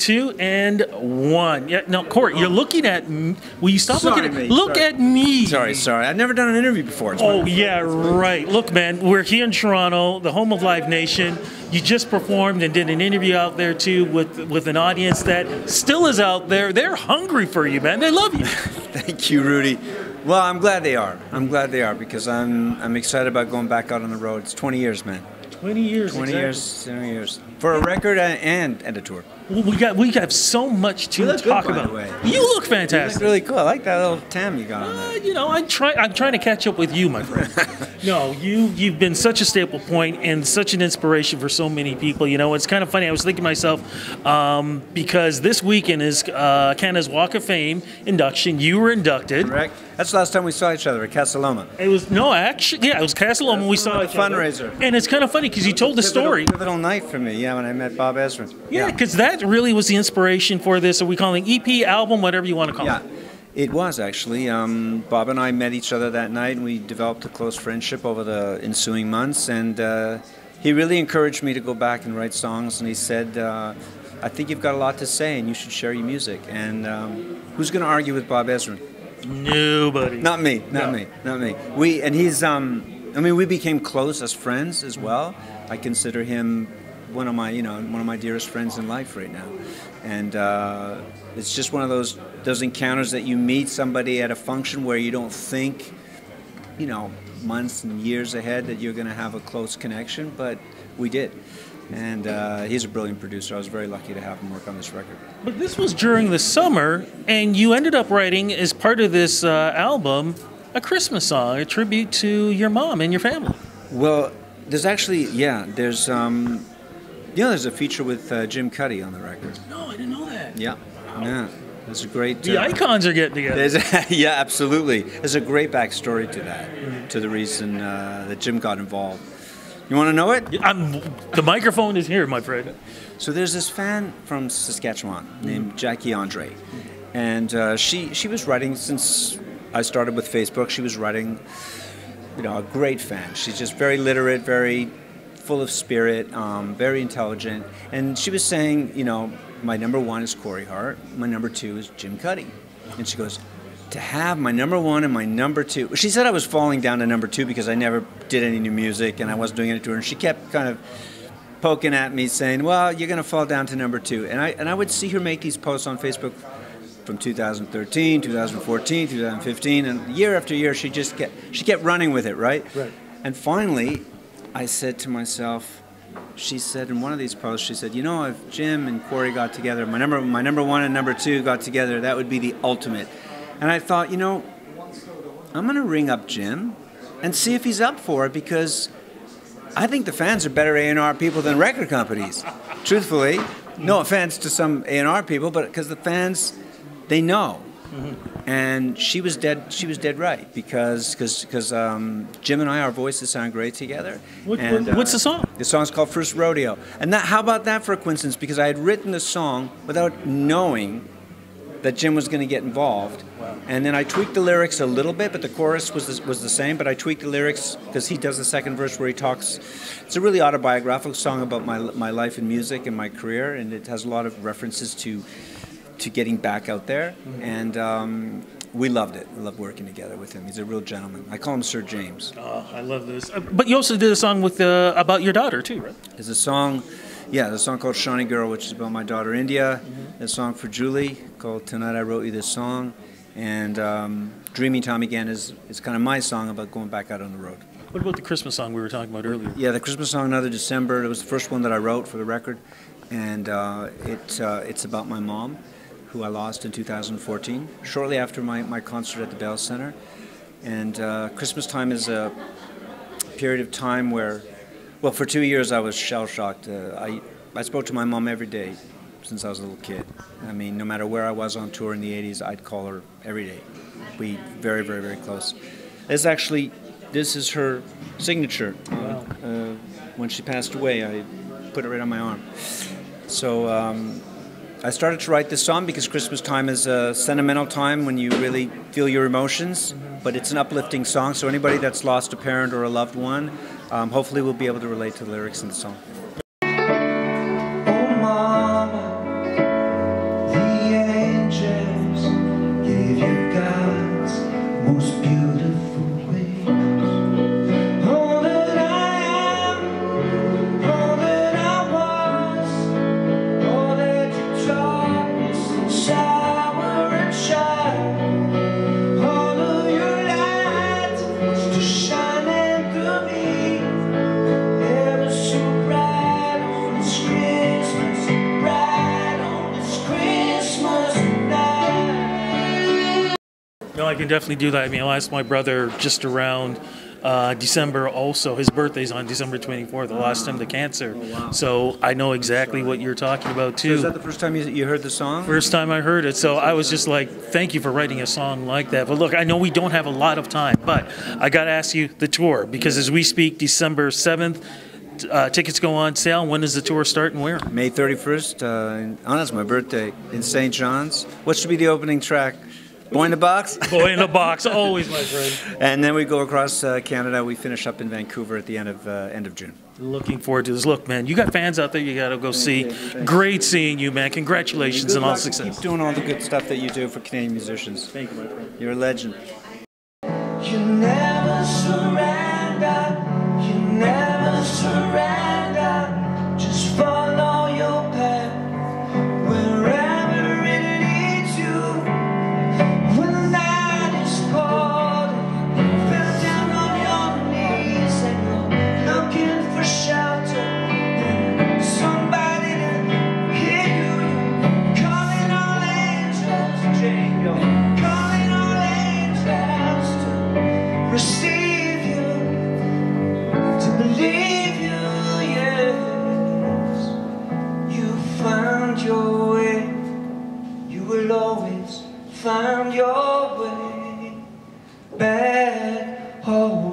2 and 1. Yeah, now, Corey, you're looking at me. Will you stop looking at me? Look at me. Sorry. I've never done an interview before. Oh, yeah, right. Look, man, we're here in Toronto, the home of Live Nation. You just performed and did an interview out there, too, with an audience that still is out there. They're hungry for you, man. They love you. Thank you, Rudy. Well, I'm glad they are. I'm glad they are because I'm excited about going back out on the road. It's 20 years, man. 20 years, 20 exactly. years for a record and a tour. Well, we got so much to talk about. By the way. You look fantastic. You look really cool. I like that little tam you got on there. You know, I'm trying to catch up with you, my friend. No, you've been such a staple point and such an inspiration for so many people. You know, it's kind of funny. I was thinking to myself, because this weekend is Canada's Walk of Fame induction. You were inducted. Correct. That's the last time we saw each other at Casa Loma. It was it was Casa Loma. We saw each other. Fundraiser. And it's kind of funny because you told the story. Pivotal night for me. Yeah, when I met Bob Ezrin. Yeah, because that really was the inspiration for this. Are we calling EP, album, whatever you want to call it? It was actually. Bob and I met each other that night, and we developed a close friendship over the ensuing months. And he really encouraged me to go back and write songs. And he said, "I think you've got a lot to say, and you should share your music." And who's going to argue with Bob Ezrin? Nobody. Not me. Not me. We became close as friends as well. I consider him one of my dearest friends in life right now. And it's just one of those encounters that you meet somebody at a function where you don't think, months and years ahead that you're going to have a close connection, but we did. And he's a brilliant producer. I was very lucky to have him work on this record. But this was during the summer, and you ended up writing, as part of this album, a Christmas song, a tribute to your mom and your family. Well, there's actually, there's a feature with Jim Cuddy on the record. No, I didn't know that. Yeah. Yeah. There's a great... The icons are getting together. Yeah, absolutely. There's a great backstory to that, to the reason that Jim got involved. You want to know it? The microphone is here, my friend. So there's this fan from Saskatchewan named Jackie Andre. And she was writing, since I started with Facebook, she was writing, a great fan. She's just very literate, very full of spirit, very intelligent. And she was saying, my number 1 is Corey Hart, my number 2 is Jim Cuddy. And she goes, to have my number 1 and my number 2. She said I was falling down to number 2 because I never did any new music and I wasn't doing any tour. And she kept kind of poking at me saying, well, you're going to fall down to number 2. And I would see her make these posts on Facebook from 2013, 2014, 2015, and year after year she kept running with it, right? Right. And finally, I said to myself, she said in one of these posts, she said, if Jim and Corey got together, my number 1 and number 2 got together, that would be the ultimate. And I thought, I'm going to ring up Jim and see if he's up for it, because I think the fans are better A&R people than record companies, truthfully. No offense to some A&R people, but because the fans, they know. Mm-hmm. And she was dead right, because Jim and I, our voices sound great together. What's the song? The song's called First Rodeo. And how about that for a coincidence? Because I had written the song without knowing that Jim was going to get involved. Wow. And then I tweaked the lyrics a little bit, but the chorus was the same, but I tweaked the lyrics because he does the second verse where he talks. It's a really autobiographical song about my life in music and my career, and it has a lot of references to getting back out there. Mm-hmm. And we loved it. We loved working together with him. He's a real gentleman. I call him Sir James. Oh, I love this. But you also did a song with about your daughter too, right? There's a song called Shawnee Girl, which is about my daughter India. Mm-hmm. A song for Julie called Tonight I Wrote You This Song. And Dreaming Time Again is kind of my song about going back out on the road. What about the Christmas song we were talking about earlier? Yeah, the Christmas song, Another December. It was the first one that I wrote for the record. And it's about my mom, who I lost in 2014, shortly after my concert at the Bell Center. And Christmas time is a period of time where, well, for 2 years I was shell-shocked. I spoke to my mom every day since I was a little kid. I mean, no matter where I was on tour in the 80s, I'd call her every day. We very, very, very close. This is her signature. Wow. When she passed away, I put it right on my arm. So I started to write this song because Christmas time is a sentimental time when you really feel your emotions, but it's an uplifting song, so anybody that's lost a parent or a loved one, hopefully will be able to relate to the lyrics in the song. Oh, Mama, I can definitely do that. I mean, I'll ask my brother just around December also. His birthday's on December 24th, the last time the cancer. Oh, wow. So I know exactly what you're talking about, too. So is that the first time you heard the song? First time I heard it. So I was just like, thank you for writing a song like that. But look, I know we don't have a lot of time, but I got to ask you the tour, because as we speak, December 7th, tickets go on sale. When does the tour start and where? May 31st. That's my birthday in St. John's. What should be the opening track? Boy in the Box? Boy in the Box, always, my friend. And then we go across Canada. We finish up in Vancouver at the end of June. Looking forward to this. Look, man, you got fans out there you got to go see. Great seeing you, man. Congratulations and all success. Keep doing all the good stuff that you do for Canadian musicians. Thank you, my friend. You're a legend. You never surrender, you never surrender, just follow your path, wherever it leads you. When the night is cold, and you fell down on your knees, and you're looking for shelter, and somebody to hear you, you're calling all angels, Jane, you're calling all angels to receive you, to believe you, yes. You found your way, you will always find your way back home.